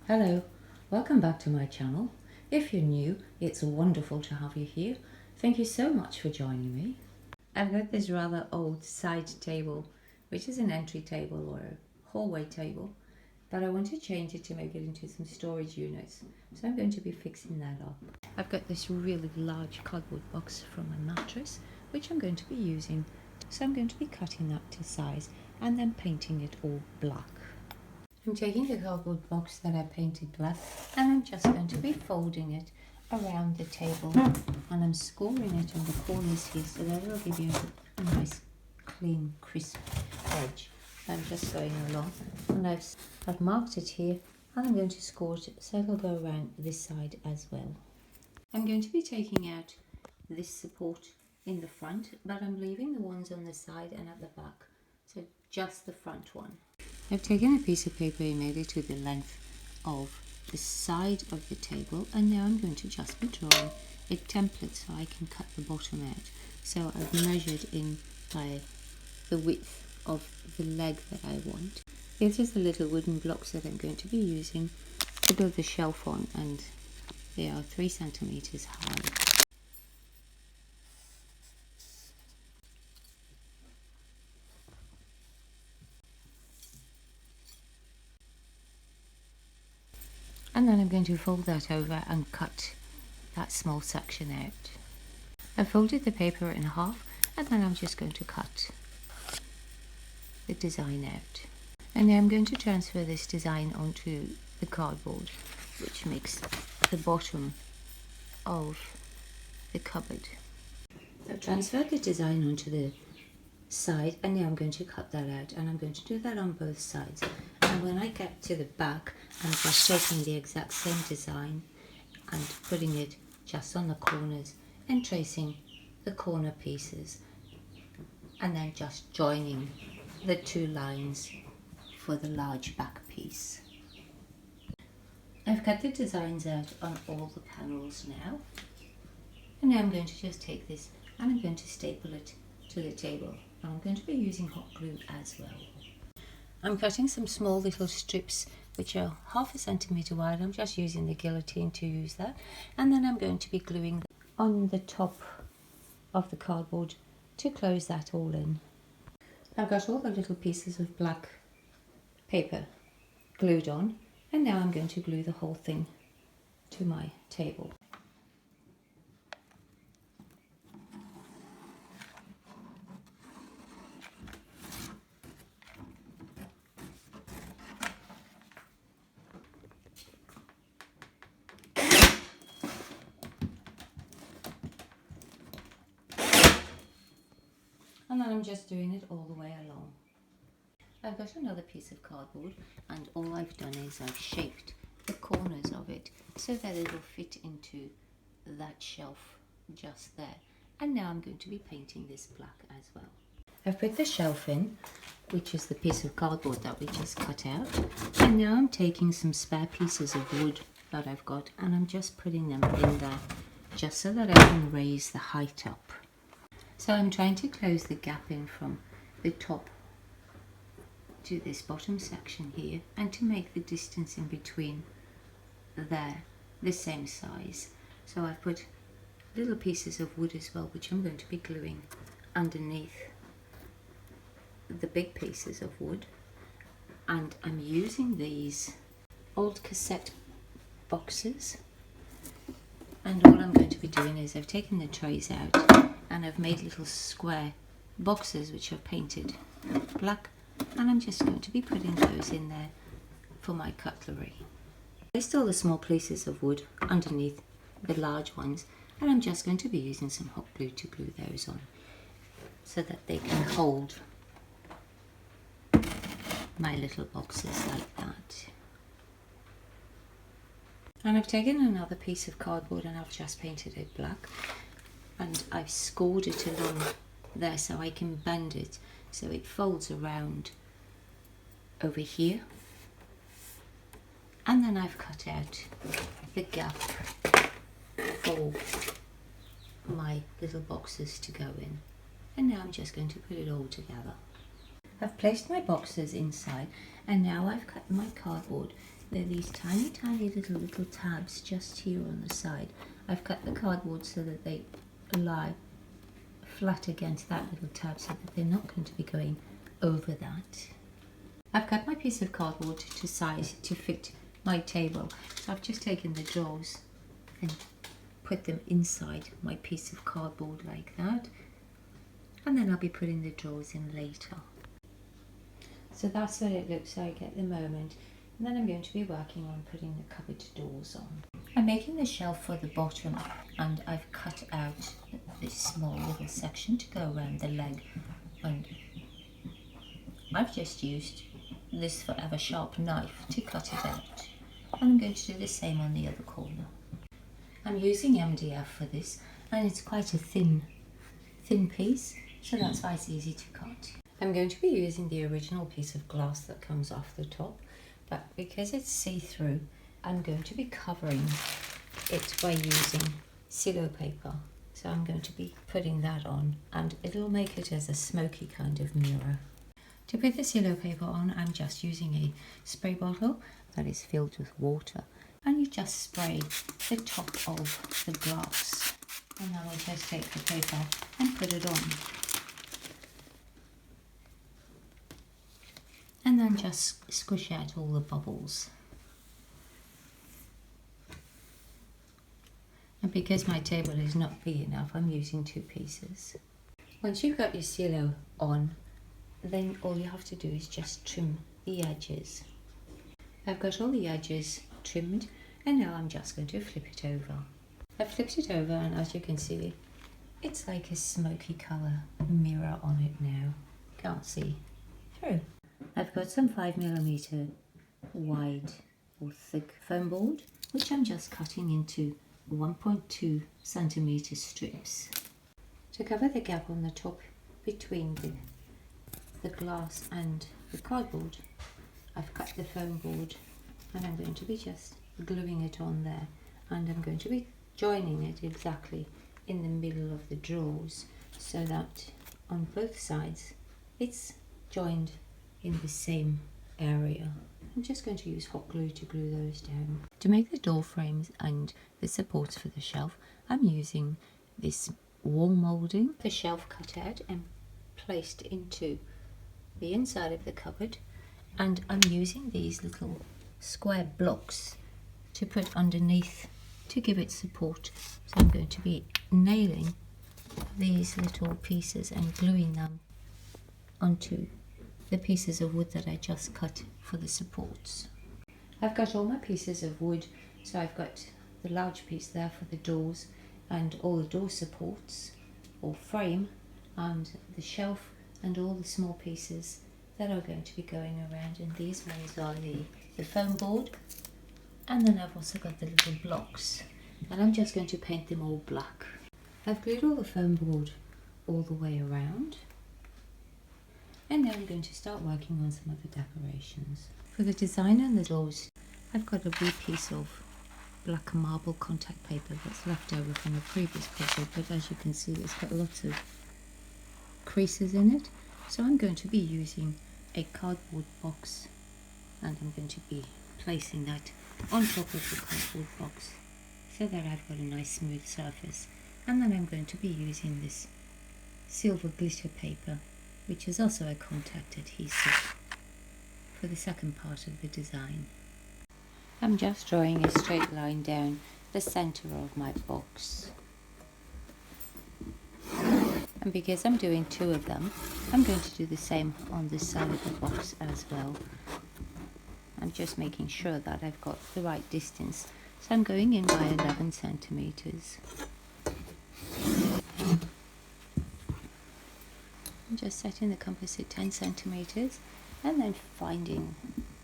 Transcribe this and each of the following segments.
Hello, welcome back to my channel. If you're new, it's wonderful to have you here. Thank you so much for joining me. I've got this rather old side table, which is an entry table or a hallway table, but I want to change it to make it into some storage units. So I'm going to be fixing that up. I've got this really large cardboard box from my mattress, which I'm going to be using. So I'm going to be cutting that to size and then painting it all black. I'm taking the cardboard box that I painted black and I'm just going to be folding it around the table, and I'm scoring it on the corners here so that it will give you a nice clean crisp edge. I'm just going along and I've marked it here and I'm going to score it so it'll go around this side as well. I'm going to be taking out this support in the front, but I'm leaving the ones on the side and at the back, so just the front one. I've taken a piece of paper and made it to the length of the side of the table, and now I'm going to just be drawing a template so I can cut the bottom out. So I've measured in by the width of the leg that I want. This is the little wooden blocks that I'm going to be using to build the shelf on, and they are 3 centimeters high. And then I'm going to fold that over and cut that small section out. I've folded the paper in half and then I'm just going to cut the design out. And now I'm going to transfer this design onto the cardboard, which makes the bottom of the cupboard. I've transferred the design onto the side and now I'm going to cut that out, and I'm going to do that on both sides. And when I get to the back, I'm just taking the exact same design and putting it just on the corners and tracing the corner pieces, and then just joining the 2 lines for the large back piece. I've cut the designs out on all the panels now, and now I'm going to just take this and I'm going to staple it to the table. I'm going to be using hot glue as well. I'm cutting some small little strips which are 1/2 centimeter wide. I'm just using the guillotine to use that, and then I'm going to be gluing on the top of the cardboard to close that all in. I've got all the little pieces of black paper glued on, and now I'm going to glue the whole thing to my table. And then I'm just doing it all the way along. I've got another piece of cardboard, and all I've done is I've shaped the corners of it so that it will fit into that shelf just there. And now I'm going to be painting this black as well. I've put the shelf in, which is the piece of cardboard that we just cut out, and now I'm taking some spare pieces of wood that I've got and I'm just putting them in there just so that I can raise the height up. So I'm trying to close the gap in from the top to this bottom section here, and to make the distance in between there the same size. So I've put little pieces of wood as well, which I'm going to be gluing underneath the big pieces of wood. And I'm using these old cassette boxes, and all I'm going to be doing is I've taken the trays out and I've made little square boxes which I've painted black, and I'm just going to be putting those in there for my cutlery. I placed all the small pieces of wood underneath the large ones, and I'm just going to be using some hot glue to glue those on so that they can hold my little boxes like that. And I've taken another piece of cardboard and I've just painted it black, and I've scored it along there so I can bend it so it folds around over here. And then I've cut out the gap for my little boxes to go in, and now I'm just going to put it all together. I've placed my boxes inside, and now I've cut my cardboard There are these tiny little tabs just here on the side. I've cut the cardboard so that they lie flat against that little tab so that they're not going to be going over that. I've cut my piece of cardboard to size to fit my table. So I've just taken the drawers and put them inside my piece of cardboard like that. And then I'll be putting the drawers in later. So that's what it looks like at the moment. And then I'm going to be working on putting the cupboard doors on. I'm making the shelf for the bottom, and I've cut out this small little section to go around the leg, and I've just used this forever sharp knife to cut it out, and I'm going to do the same on the other corner. I'm using MDF for this, and it's quite a thin piece, so that's why it's easy to cut. I'm going to be using the original piece of glass that comes off the top, but because it's see-through, I'm going to be covering it by using Celio paper. So I'm going to be putting that on, and it'll make it as a smoky kind of mirror. To put the Celio paper on, I'm just using a spray bottle that is filled with water, and you just spray the top of the glass, and then we'll just take the paper and put it on. And then just squish out all the bubbles. And because my table is not big enough, I'm using 2 pieces. Once you've got your Celio on, then all you have to do is just trim the edges. I've got all the edges trimmed, and now I'm just going to flip it over. I've flipped it over, and as you can see, it's like a smoky colour mirror on it now. Can't see through. I've got some 5mm wide or thick foam board, which I'm just cutting into 1.2 centimetre strips. To cover the gap on the top between the glass and the cardboard, I've cut the foam board, and I'm going to be just gluing it on there, and I'm going to be joining it exactly in the middle of the drawers so that on both sides it's joined in the same area. I'm just going to use hot glue to glue those down. To make the door frames and the supports for the shelf, I'm using this wall moulding, the shelf cut out and placed into the inside of the cupboard, and I'm using these little square blocks to put underneath to give it support. So I'm going to be nailing these little pieces and gluing them onto the pieces of wood that I just cut for the supports. I've got all my pieces of wood, so I've got the large piece there for the doors and all the door supports or frame, and the shelf and all the small pieces that are going to be going around, and these ones are the foam board, and then I've also got the little blocks, and I'm just going to paint them all black. I've glued all the foam board all the way around, and now I'm going to start working on some of the decorations. For the design and the doors, I've got a wee piece of black marble contact paper that's left over from a previous project, but as you can see it's got lots of creases in it. So I'm going to be using a cardboard box, and I'm going to be placing that on top of the cardboard box so that I've got a nice smooth surface. And then I'm going to be using this silver glitter paper, which is also a contact adhesive, for the second part of the design. I'm just drawing a straight line down the centre of my box. And because I'm doing 2 of them, I'm going to do the same on this side of the box as well. I'm just making sure that I've got the right distance. So I'm going in by 11 centimetres. I'm just setting the compass at 10 centimetres and then finding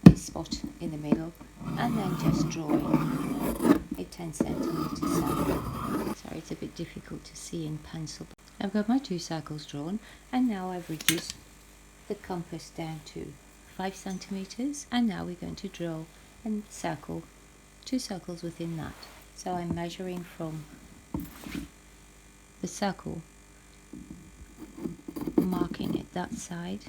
a spot in the middle and then just drawing a 10 centimetre circle. Sorry, it's a bit difficult to see in pencil. I've got my 2 circles drawn, and now I've reduced the compass down to 5 centimetres, and now we're going to draw a circle, 2 circles within that. So I'm measuring from the circle, marking it that side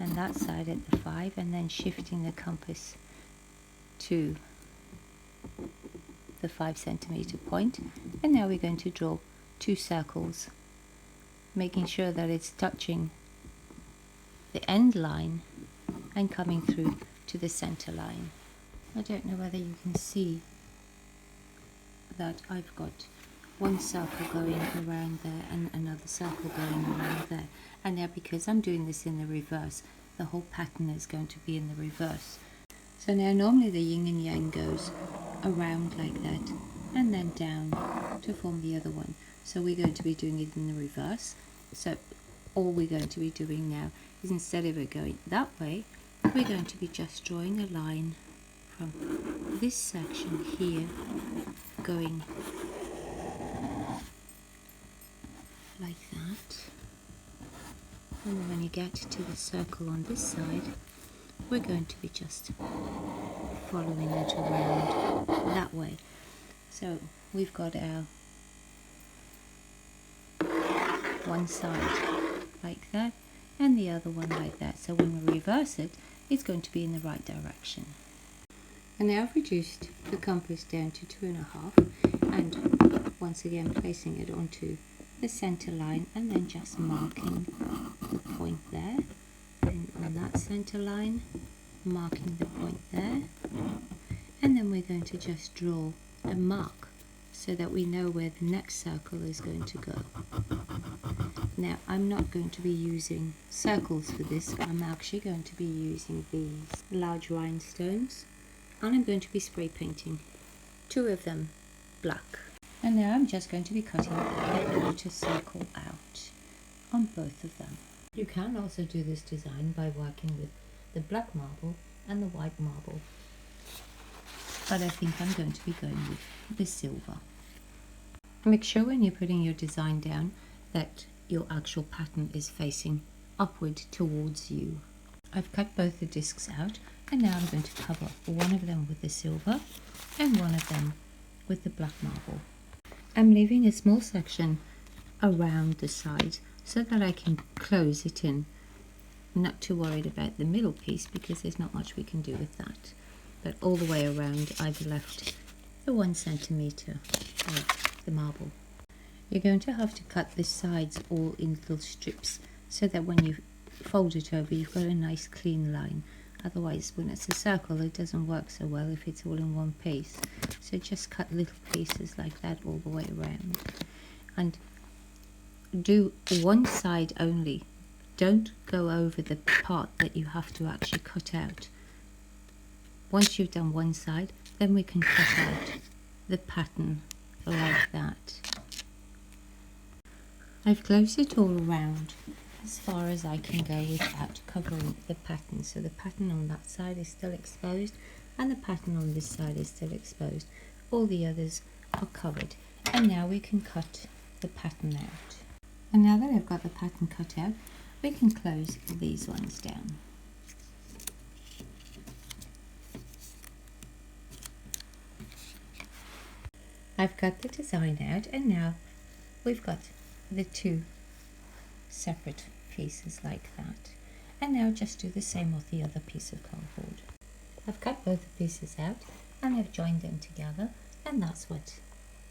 and that side at the 5, and then shifting the compass to the 5cm point, and now we're going to draw 2 circles, making sure that it's touching the end line and coming through to the center line. I don't know whether you can see that I've got one circle going around there and another circle going around there, and now because I'm doing this in the reverse, the whole pattern is going to be in the reverse. So now normally the yin and yang goes around like that and then down to form the other one. So we're going to be doing it in the reverse. So all we're going to be doing now is, instead of it going that way, we're going to be just drawing a line from this section here going like that, and then when you get to the circle on this side, we're going to be just following it around that way. So we've got our one side like that and the other one like that. So when we reverse it, it's going to be in the right direction. And now I've reduced the compass down to 2.5, and once again placing it onto the center line and then just marking the point there, and on that center line marking the point there, and then we're going to just draw a mark so that we know where the next circle is going to go. Now I'm not going to be using circles for this, I'm actually going to be using these large rhinestones, and I'm going to be spray painting 2 of them black. And now I'm just going to be cutting a quarter circle out on both of them. You can also do this design by working with the black marble and the white marble, but I think I'm going to be going with the silver. Make sure when you're putting your design down that your actual pattern is facing upward towards you. I've cut both the discs out, and now I'm going to cover one of them with the silver and one of them with the black marble. I'm leaving a small section around the sides so that I can close it in. I'm not too worried about the middle piece because there's not much we can do with that. But all the way around I've left the 1 centimeter of the marble. You're going to have to cut the sides all in little strips so that when you fold it over you've got a nice clean line. Otherwise, when it's a circle, it doesn't work so well if it's all in one piece. So just cut little pieces like that all the way around. And do one side only. Don't go over the part that you have to actually cut out. Once you've done one side, then we can cut out the pattern like that. I've closed it all around as far as I can go without covering the pattern. So the pattern on that side is still exposed and the pattern on this side is still exposed. All the others are covered. And now we can cut the pattern out. And now that I've got the pattern cut out, we can close these ones down. I've cut the design out, and now we've got the 2 separate pieces like that. And now just do the same with the other piece of cardboard. I've cut both the pieces out and I've joined them together, and that's what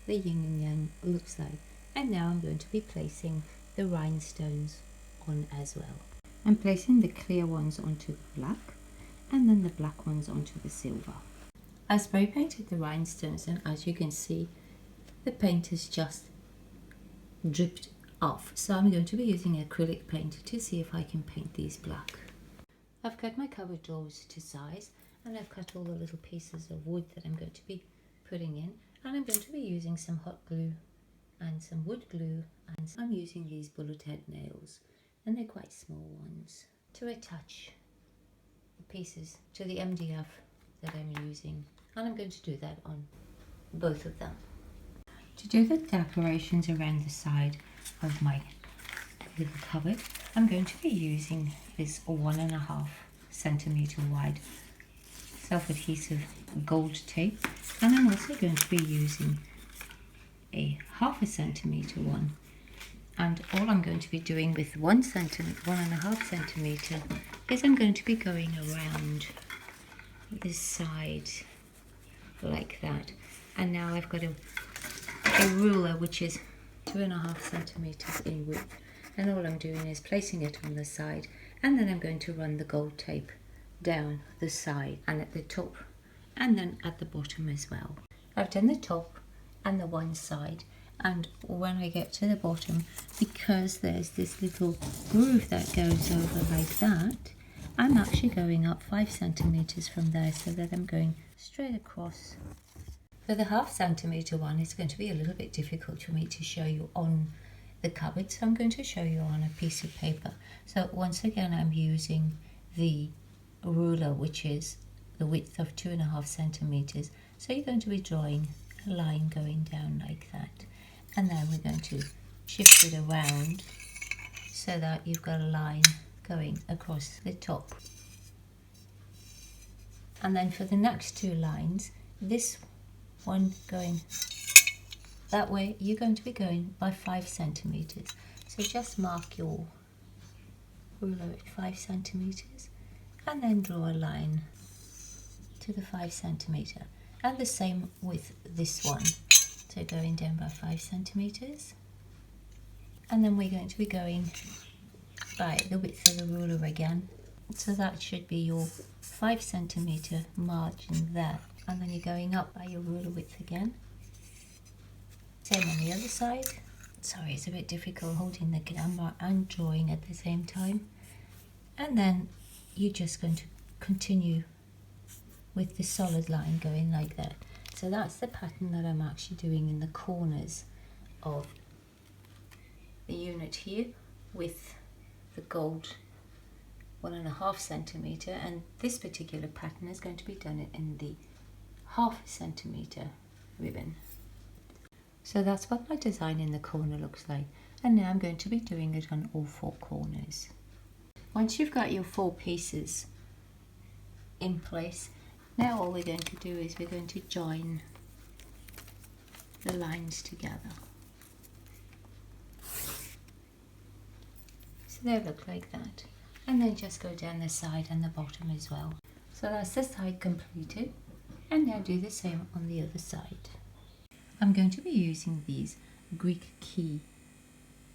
the yin and yang looks like. And now I'm going to be placing the rhinestones on as well. I'm placing the clear ones onto the black and then the black ones onto the silver. I spray painted the rhinestones, and as you can see the paint has just dripped off, so I'm going to be using acrylic paint to see if I can paint these black. I've cut my cupboard doors to size, and I've cut all the little pieces of wood that I'm going to be putting in, and I'm going to be using some hot glue and some wood glue, and I'm using these bullet head nails, and they're quite small ones, to attach the pieces to the MDF that I'm using, and I'm going to do that on both of them. To do the decorations around the side of my little cupboard, I'm going to be using this 1.5 centimeter wide self-adhesive gold tape, and I'm also going to be using a 0.5 centimeter one, and all I'm going to be doing with 1.5 centimeter is I'm going to be going around this side like that. And now I've got a ruler which is 2.5 centimeters in width, and all I'm doing is placing it on the side, and then I'm going to run the gold tape down the side and at the top and then at the bottom as well. I've done the top and the one side, and when I get to the bottom, because there's this little groove that goes over like that, I'm actually going up 5 centimeters from there, so that I'm going straight across. For the 0.5 centimeter one, it's going to be a little bit difficult for me to show you on the cupboard, so I'm going to show you on a piece of paper. So once again, I'm using the ruler, which is the width of 2.5 centimeters. So you're going to be drawing a line going down like that, and then we're going to shift it around so that you've got a line going across the top. And then for the next two lines, this one going that way, you're going to be going by 5 centimeters. So just mark your ruler at 5 centimeters and then draw a line to the 5 centimeter, and the same with this one. So going down by 5 centimeters, and then we're going to be going by the width of the ruler again. So that should be your 5 centimeter margin there, and then you're going up by your ruler width again. Same on the other side. Sorry, it's a bit difficult holding the camera and drawing at the same time. And then you're just going to continue with the solid line going like that. So that's the pattern that I'm actually doing in the corners of the unit here with the gold 1.5 centimeter, and this particular pattern is going to be done in the 0.5 centimeter ribbon. So that's what my design in the corner looks like, and now I'm going to be doing it on all 4 corners. Once you've got your 4 pieces in place, now all we're going to do is we're going to join the lines together. So they look like that, and then just go down the side and the bottom as well. So that's the side completed, and now do the same on the other side. I'm going to be using these Greek key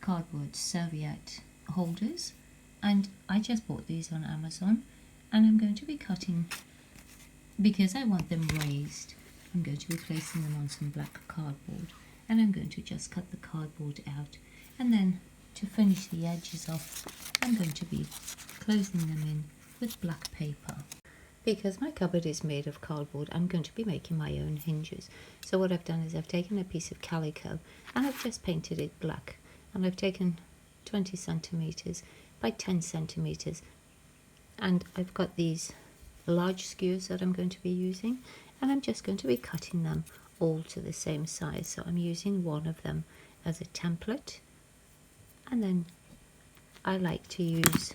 cardboard serviette holders, and I just bought these on Amazon, and I'm going to be cutting, because I want them raised, I'm going to be placing them on some black cardboard, and I'm going to just cut the cardboard out, and then to finish the edges off, I'm going to be closing them in with black paper. Because my cupboard is made of cardboard, I'm going to be making my own hinges. So what I've done is I've taken a piece of calico and I've just painted it black. And I've taken 20 centimeters by 10 centimeters. And I've got these large skewers that I'm going to be using. And I'm just going to be cutting them all to the same size. So I'm using one of them as a template. And then I like to use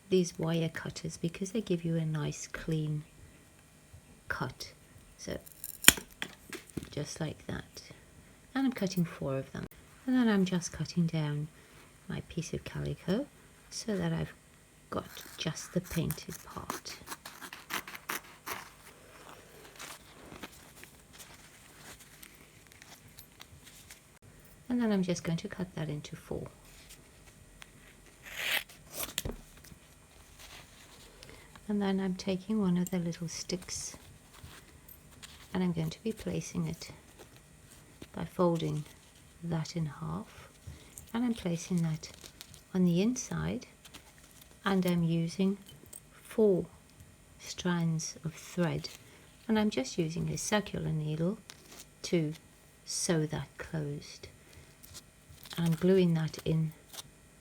these wire cutters because they give you a nice clean cut. So just like that, and I'm cutting 4 of them, and then I'm just cutting down my piece of calico so that I've got just the painted part. And then I'm just going to cut that into 4. And then I'm taking one of the little sticks and I'm going to be placing it by folding that in half, and I'm placing that on the inside, and I'm using 4 strands of thread, and I'm just using a circular needle to sew that closed. And I'm gluing that in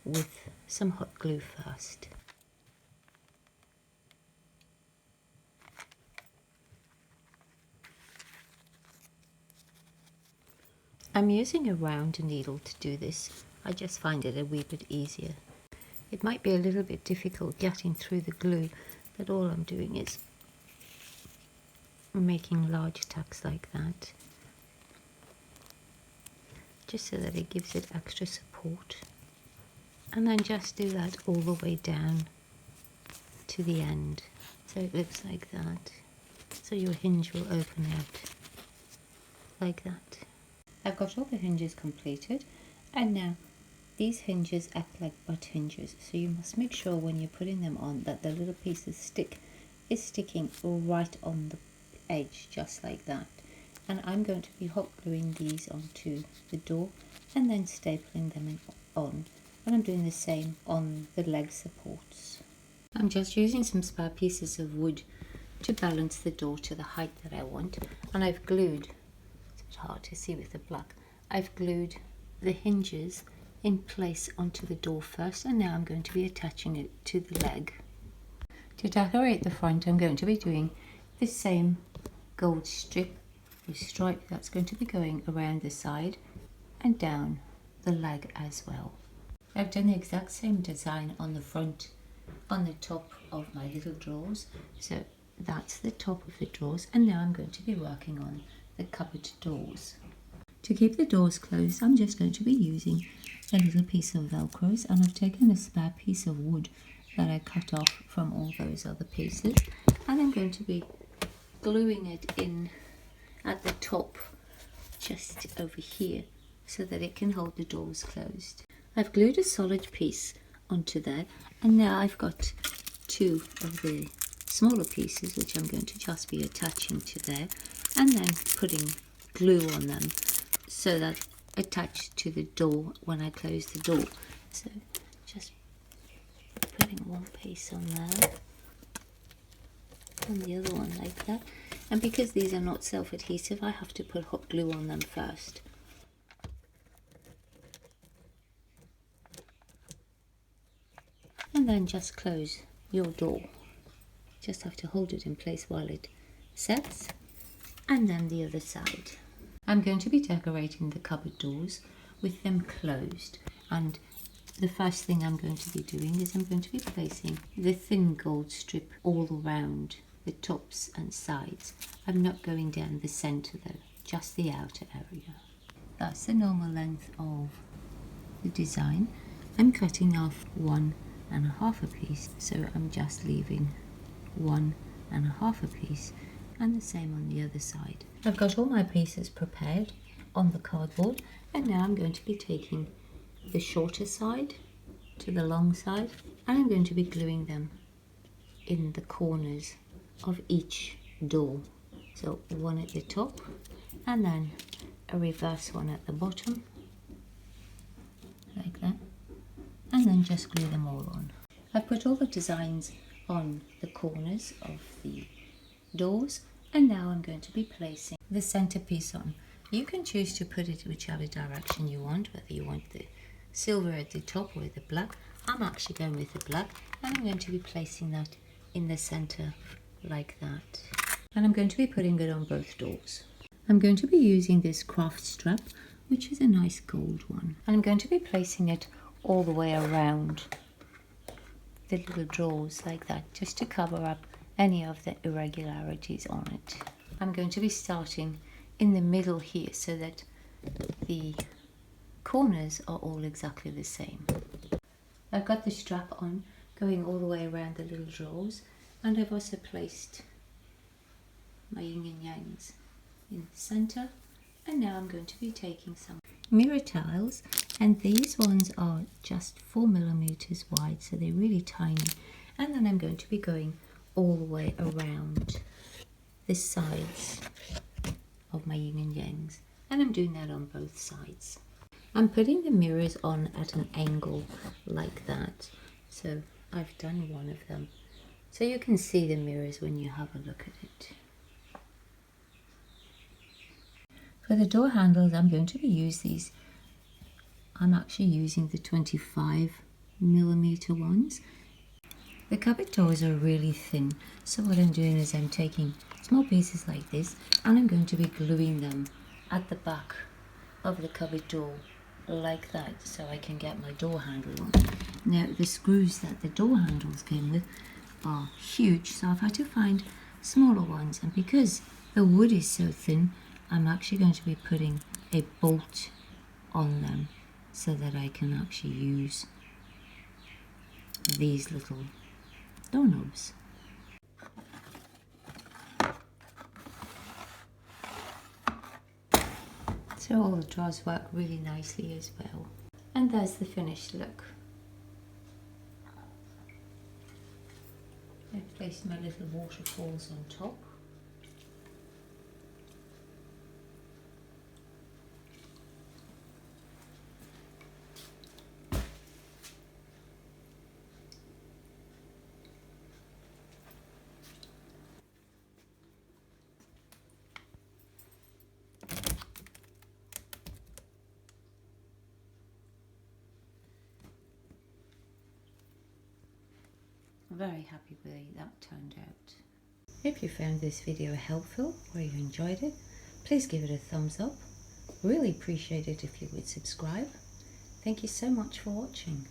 with some hot glue first. I'm using a round needle to do this. I just find it a wee bit easier. It might be a little bit difficult getting through the glue, but all I'm doing is making large tacks like that, just so that it gives it extra support. And then just do that all the way down to the end, so it looks like that. so your hinge will open out like that. I've got all the hinges completed, and now these hinges act like butt hinges, so you must make sure when you're putting them on that the little piece of stick is sticking right on the edge, just like that. And I'm going to be hot gluing these onto the door and then stapling them on, and I'm doing the same on the leg supports. I'm just using some spare pieces of wood to balance the door to the height that I want, and I've glued, it's a bit hard to see with the black, I've glued the hinges in place onto the door first, and now I'm going to be attaching it to the leg. To decorate the front, I'm going to be doing the same gold strip or stripe that's going to be going around the side and down the leg as well. I've done the exact same design on the front, on the top of my little drawers, so that's the top of the drawers, and now I'm going to be working on the cupboard doors. To keep the doors closed, I'm just going to be using a little piece of velcros, and I've taken a spare piece of wood that I cut off from all those other pieces, and I'm going to be gluing it in at the top just over here so that it can hold the doors closed. I've glued a solid piece onto there, and now I've got two of the smaller pieces which I'm going to just be attaching to there, and then putting glue on them so that attached to the door when I close the door. So just putting one piece on there and the other one like that, and because these are not self-adhesive, I have to put hot glue on them first. And then just close your door. Just have to hold it in place while it sets, and then the other side. I'm going to be decorating the cupboard doors with them closed, and the first thing I'm going to be doing is I'm going to be placing the thin gold strip all around the tops and sides. I'm not going down the centre though, just the outer area. That's the normal length of the design. I'm cutting off 1.5 a piece, so I'm just leaving 1.5 a piece, and the same on the other side. I've got all my pieces prepared on the cardboard, and now I'm going to be taking the shorter side to the long side, and I'm going to be gluing them in the corners of each door. So one at the top and then a reverse one at the bottom like that, and then just glue them all on. I've put all the designs on the corners of the doors, and now I'm going to be placing the centerpiece on. You can choose to put it whichever direction you want, whether you want the silver at the top or the black. I'm actually going with the black, and I'm going to be placing that in the center like that, and I'm going to be putting it on both doors. I'm going to be using this craft strap, which is a nice gold one, and I'm going to be placing it all the way around the little drawers like that, just to cover up any of the irregularities on it. I'm going to be starting in the middle here so that the corners are all exactly the same. I've got the strap on going all the way around the little drawers, and I've also placed my yin and yangs in the center, and now I'm going to be taking some mirror tiles, and these ones are just 4mm wide, so they're really tiny, and then I'm going to be going all the way around the sides of my yin and yangs, and I'm doing that on both sides. I'm putting the mirrors on at an angle like that, so I've done one of them so you can see the mirrors when you have a look at it. For the door handles, I'm going to be using these. I'm actually using the 25mm ones. The cupboard doors are really thin, so what I'm doing is I'm taking small pieces like this, and I'm going to be gluing them at the back of the cupboard door like that, so I can get my door handle on. Now the screws that the door handles came with are huge, so I've had to find smaller ones, and because the wood is so thin, I'm actually going to be putting a bolt on them so that I can actually use these little doorknobs. So all the drawers work really nicely as well. And there's the finished look. I've placed my little waterfalls on top. I'm very happy with the way that turned out. If you found this video helpful or you enjoyed it, please give it a thumbs up. Really appreciate it if you would subscribe. Thank you so much for watching.